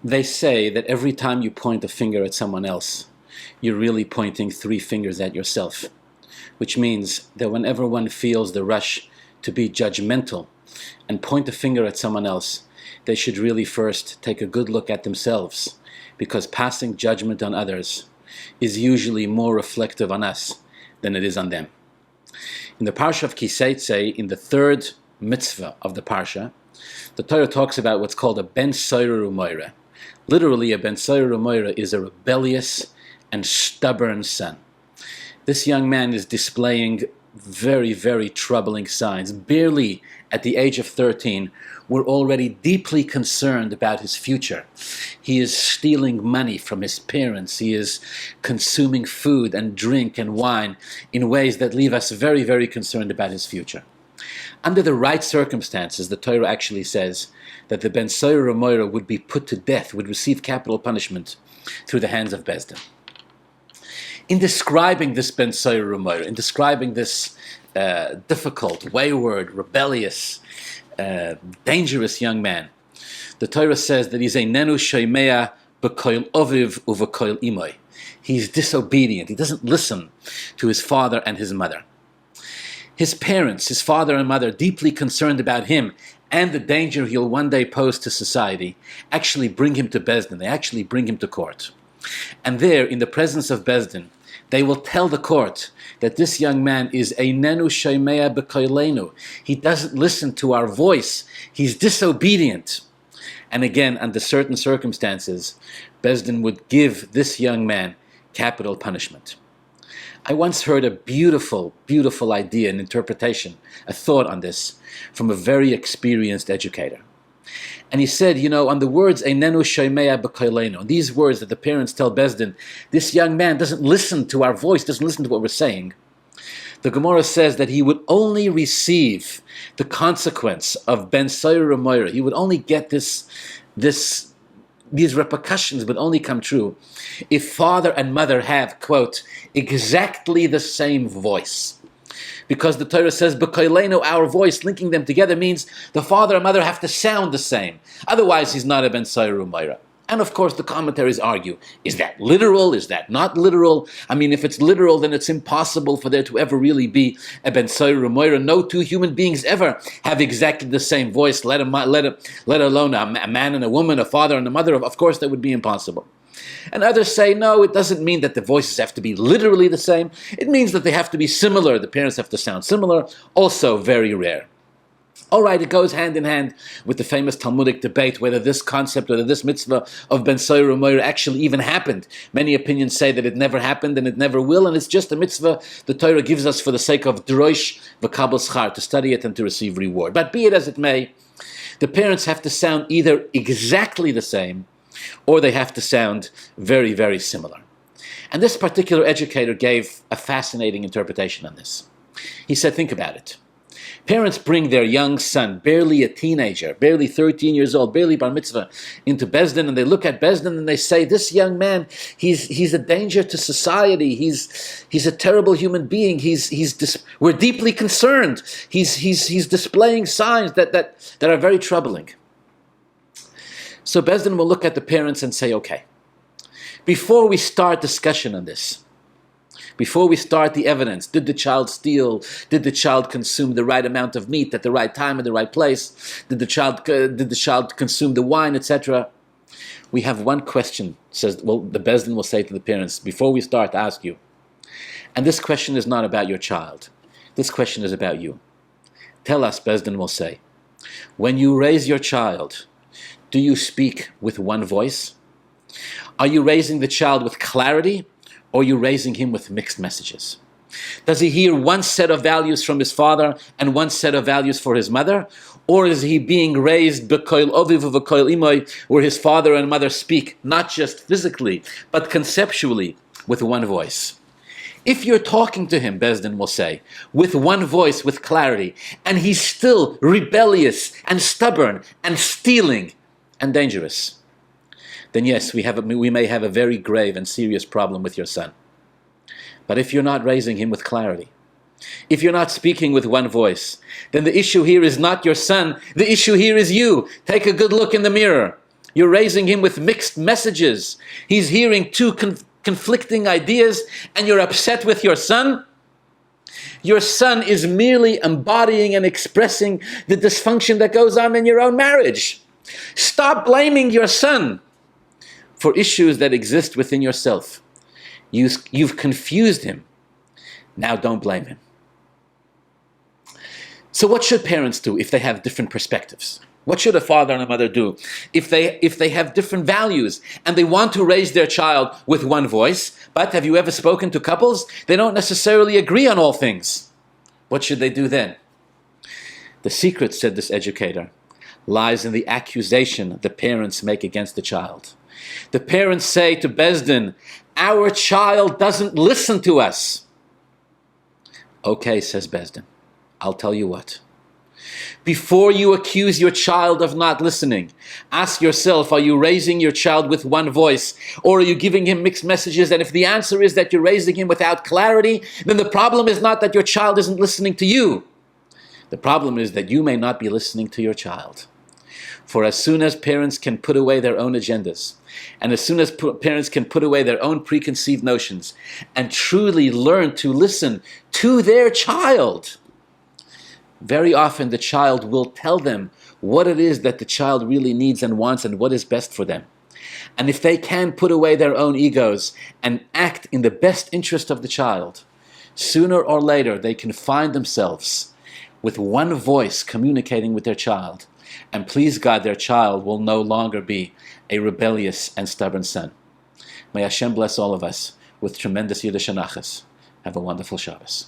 They say that every time you point a finger at someone else, you're really pointing three fingers at yourself, which means that whenever one feels the rush to be judgmental and point a finger at someone else, they should really first take a good look at themselves, because passing judgment on others is usually more reflective on us than it is on them. In the Parsha of Teitze, in the third Mitzvah of the Parsha, the Torah talks about what's called a ben Sorerer moira. Literally, a ben Sorerer moira is a rebellious and stubborn son. This young man is displaying very, very troubling signs. Barely at the age of 13, we're already deeply concerned about his future. He is stealing money from his parents. He is consuming food and drink and wine in ways that leave us very, very concerned about his future. Under the right circumstances, the Torah actually says that the ben Sorerer moira would be put to death, would receive capital punishment through the hands of Beis Din. In describing this ben Sorerer moira, in describing this difficult, wayward, rebellious, dangerous young man, the Torah says that he's a nenu shoymea b'koil oviv u'v'koil imoy. He's disobedient. He doesn't listen to his father and his mother. His parents, his father and mother, deeply concerned about him and the danger he'll one day pose to society, actually bring him to Beis Din. They actually bring him to court. And there, in the presence of Beis Din, they will tell the court that this young man is a nenu shoymea b'koilenu. He doesn't listen to our voice. He's disobedient. And again, under certain circumstances, Beis Din would give this young man capital punishment. I once heard a beautiful, beautiful idea, an interpretation, a thought on this from a very experienced educator. And he said, on the words, Einenu shoymea b'koilenu, these words that the parents tell Beis Din, this young man doesn't listen to our voice, doesn't listen to what we're saying. The Gemara says that he would only receive the consequence of ben Sorerer moira. He would only get these repercussions would only come true if father and mother have, quote, exactly the same voice. Because the Torah says, b'koilenu, our voice, linking them together means the father and mother have to sound the same. Otherwise, he's not a ben Sorerer moira. And of course, the commentaries argue, is that literal? Is that not literal? I mean, if it's literal, then it's impossible for there to ever really be a ben Sorerer moira. No two human beings ever have exactly the same voice, let alone a man and a woman, a father and a mother. Of course, that would be impossible. And others say, no, it doesn't mean that the voices have to be literally the same. It means that they have to be similar. The parents have to sound similar. Also very rare. All right, it goes hand in hand with the famous Talmudic debate whether this concept, whether this mitzvah of ben Sorerer moira actually even happened. Many opinions say that it never happened and it never will, and it's just a mitzvah the Torah gives us for the sake of drosh v'kabel schar, to study it and to receive reward. But be it as it may, the parents have to sound either exactly the same or they have to sound very, very similar. And this particular educator gave a fascinating interpretation on this. He said, think about it. Parents bring their young son, barely a teenager, barely 13 years old, barely bar mitzvah, into Beis Din, and they look at Beis Din and they say, this young man, he's a danger to society. He's a terrible human being. We're deeply concerned. He's displaying signs that are very troubling. So Beis Din will look at the parents and say, okay, before we start discussion on this, before we start the evidence, did the child steal? Did the child consume the right amount of meat at the right time in the right place? Did the child consume the wine, etc.? We have one question, the Beis Din will say to the parents, before we start, ask you. And this question is not about your child. This question is about you. Tell us, Beis Din will say, when you raise your child, do you speak with one voice? Are you raising the child with clarity? Or are you raising him with mixed messages? Does he hear one set of values from his father and one set of values for his mother? Or is he being raised b'koil oviv v'koil imoy, where his father and mother speak not just physically, but conceptually with one voice? If you're talking to him, Beis Din will say, with one voice, with clarity, and he's still rebellious and stubborn and stealing and dangerous, then yes, we may have a very grave and serious problem with your son. But if you're not raising him with clarity, if you're not speaking with one voice, then the issue here is not your son, the issue here is you. Take a good look in the mirror. You're raising him with mixed messages. He's hearing two conflicting ideas, and you're upset with your son. Your son is merely embodying and expressing the dysfunction that goes on in your own marriage. Stop blaming your son for issues that exist within yourself. You've confused him. Now don't blame him. So what should parents do if they have different perspectives? What should a father and a mother do if they have different values and they want to raise their child with one voice? But have you ever spoken to couples? They don't necessarily agree on all things. What should they do then? The secret, said this educator, lies in the accusation the parents make against the child. The parents say to Bezdin, our child doesn't listen to us. Okay, says Bezdin, I'll tell you what. Before you accuse your child of not listening, ask yourself, are you raising your child with one voice, or are you giving him mixed messages? And if the answer is that you're raising him without clarity, then the problem is not that your child isn't listening to you. The problem is that you may not be listening to your child. For as soon as parents can put away their own agendas, and as soon as parents can put away their own preconceived notions, and truly learn to listen to their child, very often the child will tell them what it is that the child really needs and wants and what is best for them. And if they can put away their own egos and act in the best interest of the child, sooner or later they can find themselves with one voice communicating with their child. And please God, their child will no longer be a rebellious and stubborn son. May Hashem bless all of us with tremendous Yiddish Anachas. Have a wonderful Shabbos.